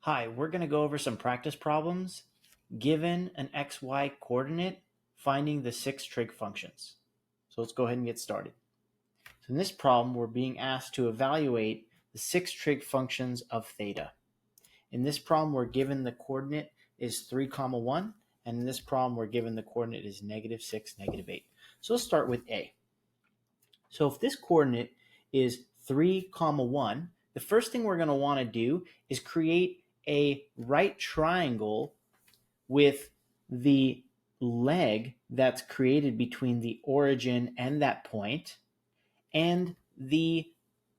Hi, we're going to go over some practice problems. Given an xy coordinate, finding the six trig functions. So let's go ahead and get started. So in this problem, we're being asked to evaluate the six trig functions of theta. In this problem, we're given the coordinate is 3, 1, and in this problem, we're given the coordinate is -6, -8. So let's start with A. So if this coordinate is 3, 1, the first thing we're going to want to do is create a right triangle with the leg that's created between the origin and that point and the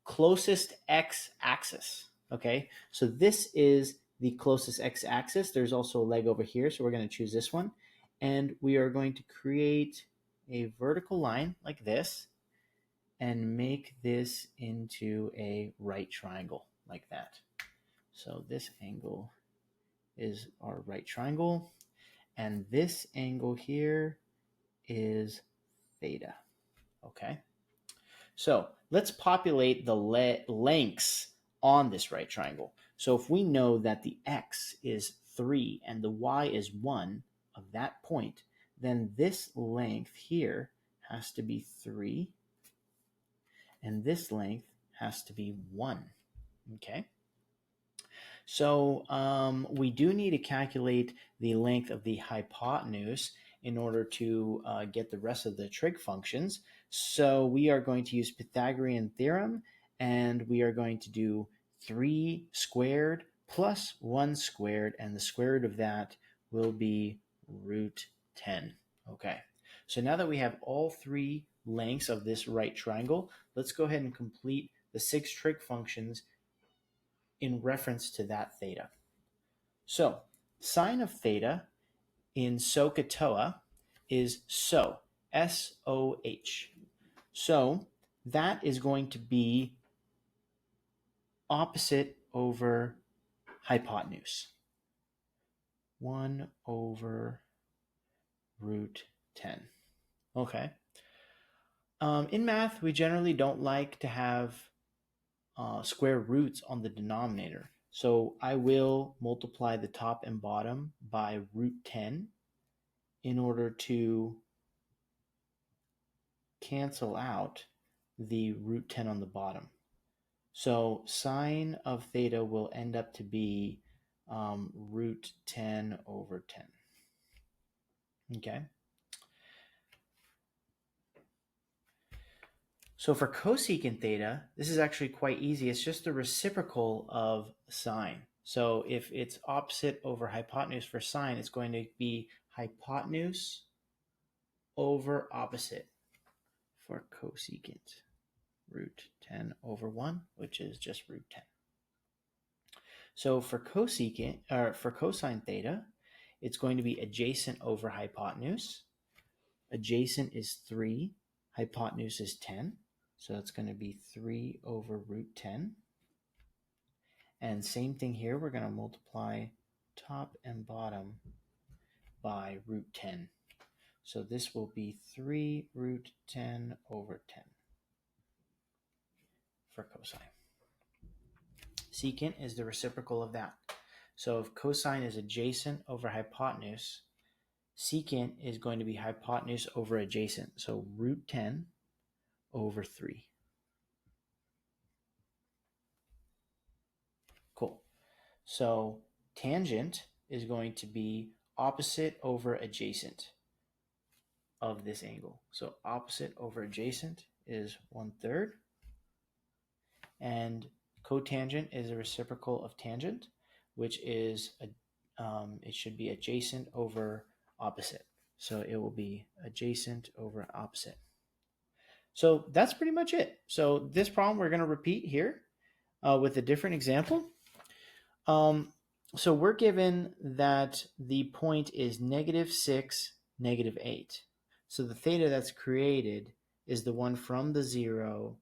closest x-axis. Okay, so this is the closest x-axis. There's also a leg over here, so we're going to choose this one. And we are going to create a vertical line like this and make this into a right triangle like that. So this angle is our right triangle, and this angle here is theta. Okay, so let's populate the lengths on this right triangle. So if we know that the x is 3 and the y is 1 of that point, then this length here has to be 3 and this length has to be 1. Okay, so we do need to calculate the length of the hypotenuse in order to get the rest of the trig functions. So we are going to use Pythagorean theorem, and we are going to do 3 squared plus 1 squared, and the square root of that will be root 10. Okay, so now that we have all three lengths of this right triangle, let's go ahead and complete the 6 trig functions in reference to that theta. So sine of theta in SOHCAHTOA is SOH, S-O-H. So that is going to be opposite over hypotenuse. 1 over root 10. Okay. In math, we generally don't like to have square roots on the denominator. So I will multiply the top and bottom by root 10 in order to cancel out the root 10 on the bottom. So sine of theta will end up to be root 10 over 10. Okay. So for cosecant theta, this is actually quite easy. It's just the reciprocal of sine. So if it's opposite over hypotenuse for sine, it's going to be hypotenuse over opposite for cosecant. Root 10 over 1, which is just root 10. So for cosecant, or for cosine theta, it's going to be adjacent over hypotenuse. Adjacent is 3, hypotenuse is 10. So it's going to be 3 over root 10. And same thing here, we're going to multiply top and bottom by root 10. So this will be 3 root 10 over 10 for cosine. Secant is the reciprocal of that. So if cosine is adjacent over hypotenuse, secant is going to be hypotenuse over adjacent. So root 10 over 3. Cool. So tangent is going to be opposite over adjacent of this angle. So opposite over adjacent is 1/3. And cotangent is a reciprocal of tangent, which is, it should be adjacent over opposite. So it will be adjacent over opposite. So that's pretty much it. So this problem we're going to repeat here with a different example. So we're given that the point is -6, -8. So the theta that's created is the one from the 0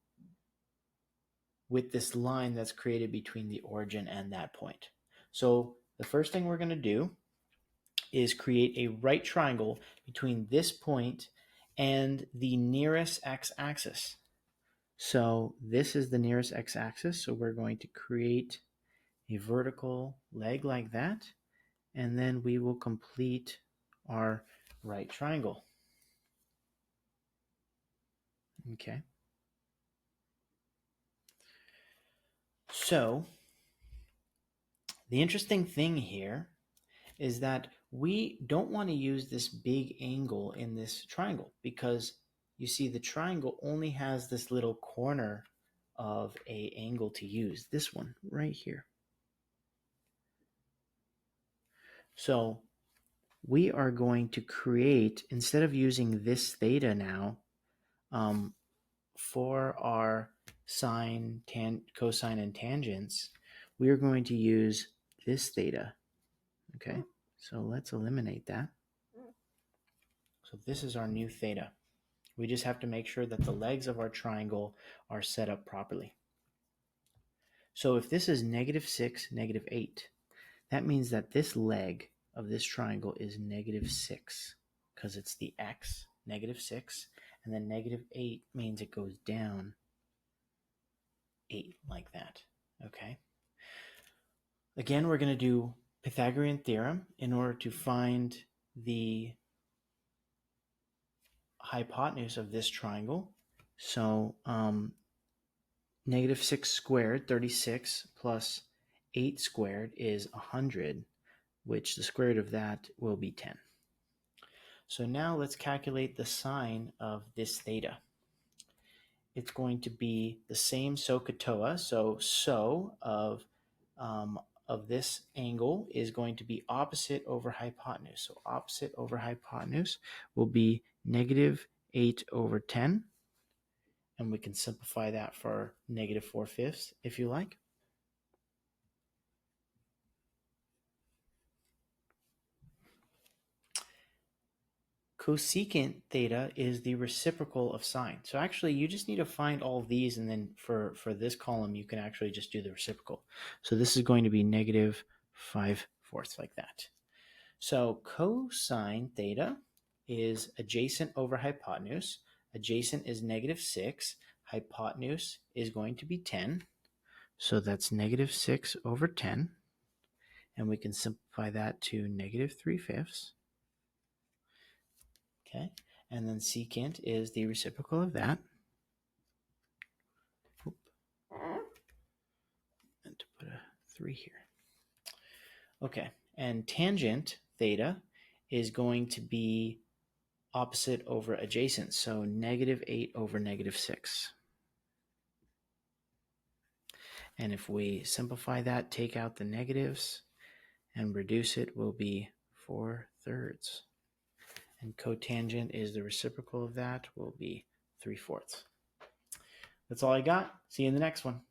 with this line that's created between the origin and that point. So the first thing we're going to do is create a right triangle between this point and the nearest x-axis. So this is the nearest x-axis, so we're going to create a vertical leg like that, and then we will complete our right triangle. Okay. So the interesting thing here is that we don't want to use this big angle in this triangle because you see the triangle only has this little corner of a angle to use, this one right here. So we are going to create, instead of using this theta now, for our sine, cosine, and tangents, we are going to use this theta. Okay, so let's eliminate that. So this is our new theta. We just have to make sure that the legs of our triangle are set up properly. So if this is -6, -8, that means that this leg of this triangle is -6 because it's the x, -6, and then -8 means it goes down 8 like that. Okay. Again, we're going to do Pythagorean theorem in order to find the hypotenuse of this triangle. So -6 squared, 36, plus 8 squared is 100, which the square root of that will be 10. So now let's calculate the sine of this theta. It's going to be the same SOHCAHTOA. So of this angle is going to be opposite over hypotenuse. So opposite over hypotenuse will be -8/10. And we can simplify that for -4/5 if you like. Cosecant theta is the reciprocal of sine. So actually, you just need to find all of these, and then for this column, you can actually just do the reciprocal. So this is going to be -5/4 like that. So cosine theta is adjacent over hypotenuse. Adjacent is -6. Hypotenuse is going to be 10. So that's -6/10. And we can simplify that to -3/5. Okay, and then secant is the reciprocal of that. And to put a 3 here. Okay, and tangent theta is going to be opposite over adjacent, so -8/-6. And if we simplify that, take out the negatives, and reduce it, will be 4/3. And cotangent is the reciprocal of that, will be 3/4. That's all I got. See you in the next one.